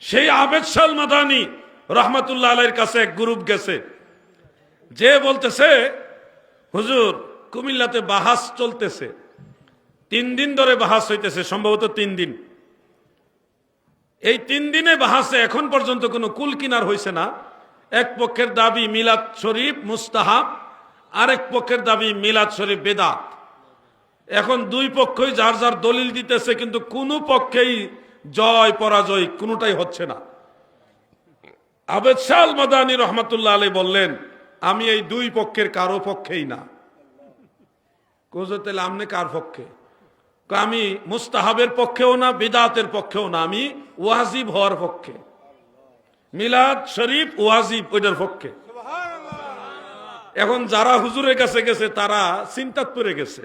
সেই আবেদ শাহ মাদানী রহমাতুল্লাহ আলাইহির কাছে এক গ্রুপ গেছে, যে বলতেছে হুজুর কুমিল্লাতে বাহাস চলতেছে, 3 দিন ধরে বাহাস হইতেছে, সম্ভবত 3 দিন। এই 3 দিনে বাহাসে এখন পর্যন্ত কোনো কুল কিনার হয়েছে না। এক পক্ষের দাবি মিলাদ শরীফ মুস্তাহাব, আরেক পক্ষের দাবি মিলাদ শরীফ বেদাত। এখন দুই পক্ষই যার যার দলিল দিতেছে, কিন্তু কোনো পক্ষেই জয় পরাজয় কোনোটাই হচ্ছে না। আবেদ শাহ মাদানী রহমাতুল্লাহ আলাইহি বললেন, আমি এই দুই পক্ষের কারো পক্ষেই না। কোজতেল আমনে কার পক্ষে? আমি মুস্তাহাবের পক্ষেও না, বিদাতের পক্ষেও না, আমি ওয়াজিব হওয়ার পক্ষে। মিলাদ শরীফ ওয়াজিব, ওইটার পক্ষে। এখন যারা হুজুরের কাছে গেছে তারা চিন্তাত পড়ে গেছে।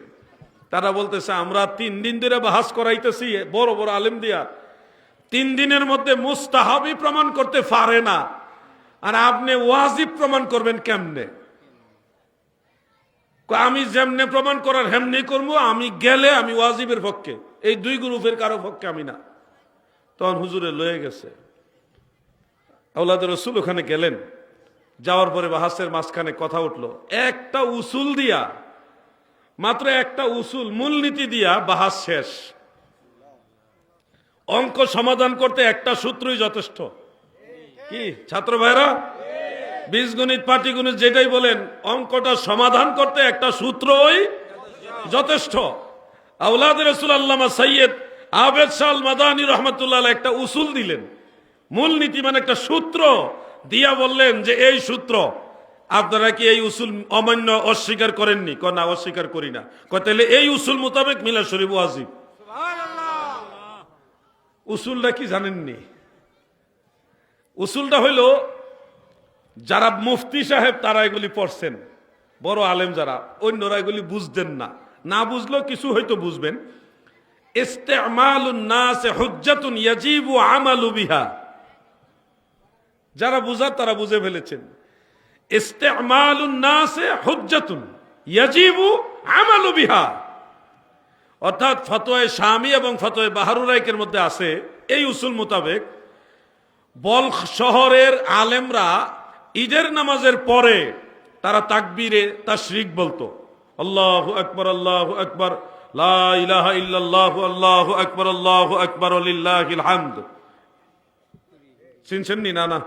তারা বলতেছে আমরা 3 দিন ধরে বাহাস করাইতেছি বড় বড় আলেম দিয়া, 3 দিনের মধ্যে মুস্তাহাবই প্রমাণ করতে পারে না, আর আপনি ওয়াজিব প্রমাণ করবেন কেমনে? আমি যেমনে প্রমাণ করার হেমনি করবো, আমি গেলে আমি ওয়াজিবের পক্ষে, এই দুই গ্রুপের কারো পক্ষে আমি না। তখন হুজুরে লয়ে গেছে, আওলাদ রসুল ওখানে গেলেন। যাওয়ার পরে বাহাসের মাঝখানে কথা উঠলো, একটা উসুল দিয়া, মাত্র একটা উসুল মূলনীতি দিয়া বাহাস শেষ। অঙ্ক সমাধান করতে একটা সূত্রই যথেষ্ট। কি ছাত্র ভাইরা, বীজগণিত পাটিগণিত যেটাই বলেন, অঙ্কটা সমাধান করতে একটা সূত্রই যথেষ্ট। আওলাদ রাসূল আল্লামা সৈয়দ আবেদ শাহ মাদানী রহমাতুল্লাহ আলাইহি একটা উসুল দিলেন, মূলনীতি মানে একটা সূত্র দিয়া বললেন যে এই সূত্র, আপনারা কি এই উসুল অমান্য অস্বীকার করেননি? না, অস্বীকার করি না। তাহলে এই উসুল মোতাবেক মিলাদ শরীফ ওয়াজিব। উসুলটা কি জানেননি? উসুলটা হইল, যারা মুফতি সাহেব তারা এগুলি পড়ছেন, বড় আলেম যারা, অন্যরা এগুলি বুঝতেন না, না বুঝলেও কিছু হয়তো বুঝবেন। ইস্তেমালুন নাস হুজ্জাতুন ইয়াজিবু আমালু বিহা, যারা বুঝার তারা বুঝে ফেলেছেন। ইস্তেমালুন নাস হুজ্জাতুন ইয়াজিবু আমালু বিহা, অর্থাৎ ফতোয়ায়ে শামী এবং ফতোয়ায়ে বাহরুরাইকের মধ্যে আছে এই উসুল মোতাবেক বলখ শহরের আলেমরা ঈদের নামাজের পরে তারা তাকবীরে তাশরিক বলতো, আল্লাহু আকবার আল্লাহু আকবার, লা ইলাহা ইল্লাল্লাহু আল্লাহু আকবার আল্লাহু আকবার লিল্লাহিল হামদ। শুনছেন নি? না,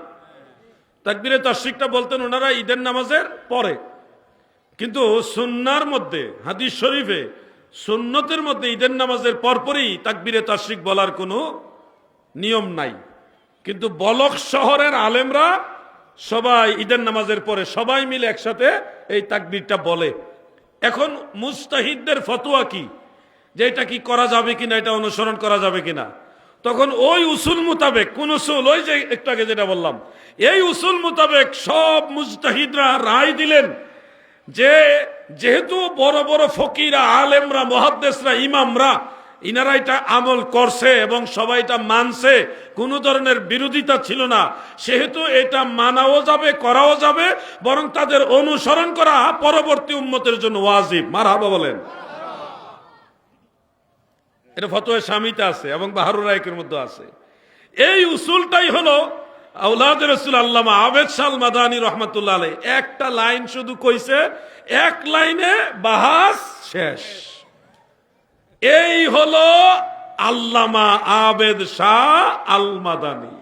তাকবীরে তাশরিকটা বলতেন ওনারা ঈদের নামাজের পরে। কিন্তু সুন্নাহর মধ্যে, হাদিস শরীফে সুন্নতের মধ্যে ঈদের নামাজের পরপরই তাকবীরে তাশরিক বলার কোনো নিয়ম নাই। কিন্তু বলখ শহরের আলেমরা সবাই ঈদের নামাজের পরে সবাই মিলে একসাথে এই তাকবীরটা বলে। এখন মুজতাহিদদের ফতোয়া কি, যে এটা কি করা যাবে কিনা, এটা অনুসরণ করা যাবে কিনা? তখন ওই উসুল মোতাবেক, কোন উসুল? ওই যে একটু আগে যেটা বললাম, এই উসুল মোতাবেক সব মুজতাহিদরা রায় দিলেন যে যেহেতু বড় বড় ফকিরা, আলেমরা, মুহাদ্দিসরা, ইমামরা ইনারা এটা আমল করছে এবং সবাই এটা মানছে, কোনো ধরনের বিরোধিতা ছিল না, সেহেতু এটা মানাও যাবে, করাও যাবে, বরং তাদের অনুসরণ করা পরবর্তী উম্মতের জন্য ওয়াজিব। মারহাবা বলেন। এটা ফতোয়া শামীতে আছে এবং বাহরুরাইকের মধ্যে আছে। এই উসুলটাই হলো আওলাদ রাসূল আল্লামা আবেদ শাহ মাদানী রহমাতুল্লাহ আলাইহি একটা লাইন শুধু কইছে, এক লাইনে বাহাস শেষ। এই হলো আল্লামা আবেদ শাহ আল মাদানী।